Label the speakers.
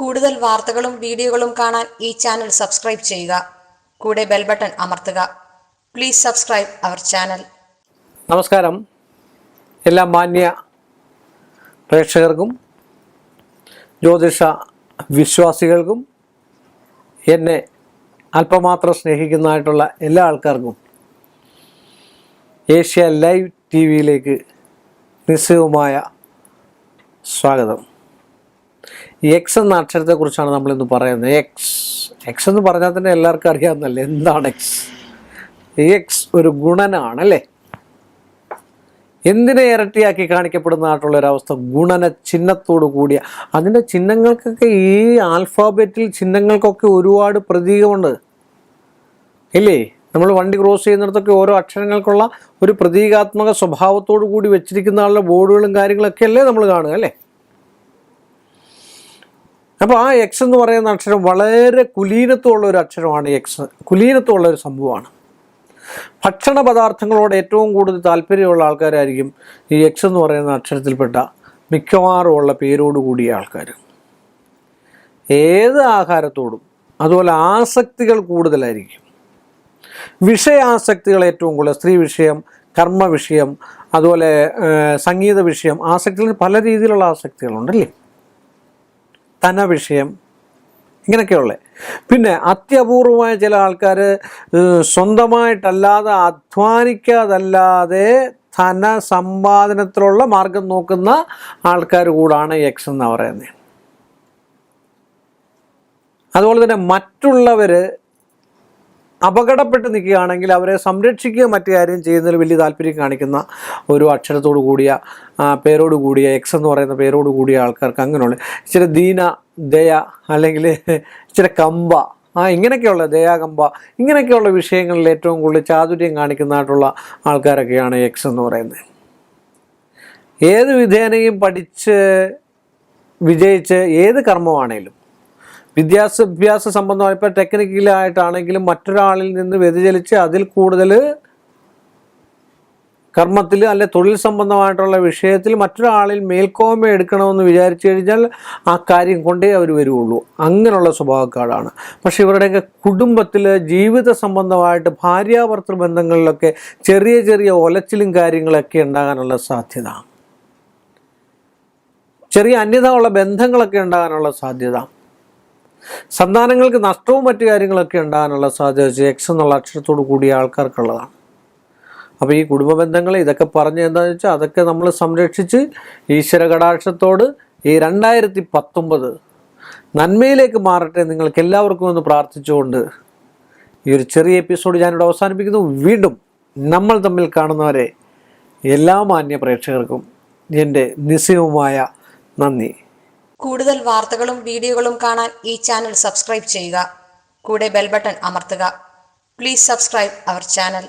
Speaker 1: കൂടുതൽ വാർത്തകളും വീഡിയോകളും കാണാൻ ഈ ചാനൽ സബ്സ്ക്രൈബ് ചെയ്യുക. കൂടെ ബെൽ ബട്ടൺ അമർത്തുക. Please subscribe our channel.
Speaker 2: നമസ്കാരം. എല്ലാ മാന്യ പ്രേക്ഷകർക്കും ജ്യോതിഷ വിശ്വാസികൾക്കും എന്നെ അല്പമാത്രം സ്നേഹിക്കുന്നതായിട്ടുള്ള എല്ലാ ആൾക്കാർക്കും ഏഷ്യ ലൈവ് ടി വിയിലേക്ക് നിസ്സീമമായ സ്വാഗതം. എക്സ് എന്ന അക്ഷരത്തെക്കുറിച്ചാണ് നമ്മളിന്ന് പറയുന്നത്. എക്സ് എന്ന് പറഞ്ഞാൽ തന്നെ എല്ലാവർക്കും അറിയാവുന്നല്ലേ എന്താണ് എക്സ്. എക്സ് ഒരു ഗുണനാണല്ലേ. എന്തിനെ ഇരട്ടിയാക്കി കാണിക്കപ്പെടുന്നതായിട്ടുള്ളൊരവസ്ഥ ഗുണന ചിഹ്നത്തോടു കൂടിയ. അതിൻ്റെ ചിഹ്നങ്ങൾക്കൊക്കെ ഈ ആൽഫാബറ്റിൽ ചിഹ്നങ്ങൾക്കൊക്കെ ഒരുപാട് പ്രതീകമുണ്ട് ഇല്ലേ. നമ്മൾ വണ്ടി ക്രോസ് ചെയ്യുന്നിടത്തൊക്കെ ഓരോ അക്ഷരങ്ങൾക്കുള്ള ഒരു പ്രതീകാത്മക സ്വഭാവത്തോടു കൂടി വെച്ചിരിക്കുന്ന ആളുടെ ബോർഡുകളും കാര്യങ്ങളൊക്കെ അല്ലേ നമ്മൾ കാണുക അല്ലേ. അപ്പോൾ ആ എക്സ് എന്ന് പറയുന്ന അക്ഷരം വളരെ കുലീനത്വമുള്ള ഒരു അക്ഷരമാണ്. എക്സ് കുലീനത്വമുള്ള ഒരു സംഭവമാണ്. ഭക്ഷണ പദാർത്ഥങ്ങളോട് ഏറ്റവും കൂടുതൽ താല്പര്യമുള്ള ആൾക്കാരായിരിക്കും ഈ എക്സ് എന്ന് പറയുന്ന അക്ഷരത്തിൽപ്പെട്ട മിക്കവാറും ഉള്ള പേരോട് കൂടിയ ആൾക്കാർ. ഏത് ആഹാരത്തോടും അതുപോലെ ആസക്തികൾ കൂടുതലായിരിക്കും. വിഷയാസക്തികൾ ഏറ്റവും കൂടുതൽ. സ്ത്രീ വിഷയം, കർമ്മ വിഷയം, അതുപോലെ സംഗീത വിഷയം, ആസക്തികൾ പല രീതിയിലുള്ള ആസക്തികളുണ്ടല്ലേ. ധനവിഷയം, ഇങ്ങനെയൊക്കെയുള്ള. പിന്നെ അത്യപൂർവമായ ചില ആൾക്കാർ സ്വന്തമായിട്ടല്ലാതെ അധ്വാനിക്കാതല്ലാതെ ധനസമ്പാദനത്തിലുള്ള മാർഗം നോക്കുന്ന ആൾക്കാർ കൂടാണ് എക്സ് എന്ന് പറയുന്നത്. അതുപോലെ തന്നെ മറ്റുള്ളവർ അപകടപ്പെട്ട് നിൽക്കുകയാണെങ്കിൽ അവരെ സംരക്ഷിക്കുക മറ്റു കാര്യം ചെയ്യുന്നതിൽ വലിയ താല്പര്യം കാണിക്കുന്ന ഒരു അക്ഷരത്തോടു കൂടിയ പേരോട് കൂടിയ എക്സ് എന്ന് പറയുന്ന പേരോട് കൂടിയ ആൾക്കാർക്ക് അങ്ങനെയുള്ള ഇച്ചിരി ദീന ദയ അല്ലെങ്കിൽ ഇച്ചിരി കമ്പ ഇങ്ങനെയൊക്കെയുള്ള ദയാകമ്പ ഇങ്ങനെയൊക്കെയുള്ള വിഷയങ്ങളിൽ ഏറ്റവും കൂടുതൽ ചാതുര്യം കാണിക്കുന്നതായിട്ടുള്ള ആൾക്കാരൊക്കെയാണ് എക്സ് എന്ന് പറയുന്നത്. ഏത് വിധേനയും പഠിച്ച് വിജയിച്ച് ഏത് കർമ്മമാണേലും വിദ്യാഭ്യാസ സംബന്ധമായി ഇപ്പോൾ ടെക്നിക്കലായിട്ടാണെങ്കിലും മറ്റൊരാളിൽ നിന്ന് വ്യതിചലിച്ച് അതിൽ കൂടുതൽ കർമ്മത്തിൽ അല്ലെ തൊഴിൽ സംബന്ധമായിട്ടുള്ള വിഷയത്തിൽ മറ്റൊരാളിൽ മേൽക്കോയ്മ എടുക്കണമെന്ന് വിചാരിച്ചു കഴിഞ്ഞാൽ ആ കാര്യം കൊണ്ടേ അവർ വരുള്ളൂ. അങ്ങനെയുള്ള സ്വഭാവക്കാരാണ്. പക്ഷെ ഇവരുടെയൊക്കെ കുടുംബത്തിൽ ജീവിത സംബന്ധമായിട്ട് ഭാര്യാഭർത്തൃ ബന്ധങ്ങളിലൊക്കെ ചെറിയ ചെറിയ ഒലച്ചിലും കാര്യങ്ങളൊക്കെ ഉണ്ടാകാനുള്ള സാധ്യത, ചെറിയ അന്യത ഉള്ള ബന്ധങ്ങളൊക്കെ ഉണ്ടാകാനുള്ള സാധ്യത, സന്താനങ്ങൾക്ക് നഷ്ടവും മറ്റു കാര്യങ്ങളൊക്കെ ഉണ്ടാകാനുള്ള സാധ്യത എക്സ് എന്നുള്ള അക്ഷരത്തോടു കൂടിയ ആൾക്കാർക്കുള്ളതാണ്. അപ്പോൾ ഈ കുടുംബ ബന്ധങ്ങൾ ഇതൊക്കെ പറഞ്ഞ് എന്താണെന്ന് വെച്ചാൽ അതൊക്കെ നമ്മൾ സംരക്ഷിച്ച് ഈശ്വര കടാക്ഷത്തോട് ഈ 2019 നന്മയിലേക്ക് മാറട്ടെ നിങ്ങൾക്ക് എല്ലാവർക്കും ഒന്ന് പ്രാർത്ഥിച്ചുകൊണ്ട് ഈ ഒരു ചെറിയ എപ്പിസോഡ് ഞാനിവിടെ അവസാനിപ്പിക്കുന്നു. വീണ്ടും നമ്മൾ തമ്മിൽ കാണുന്നവരെ എല്ലാ മാന്യ പ്രേക്ഷകർക്കും എൻ്റെ നിസ്സീമമായ നന്ദി.
Speaker 1: കൂടുതൽ വാർത്തകളും വീഡിയോകളും കാണാൻ ഈ ചാനൽ സബ്സ്ക്രൈബ് ചെയ്യുക. കൂടെ ബെൽ ബട്ടൺ അമർത്തുക. Please subscribe our channel.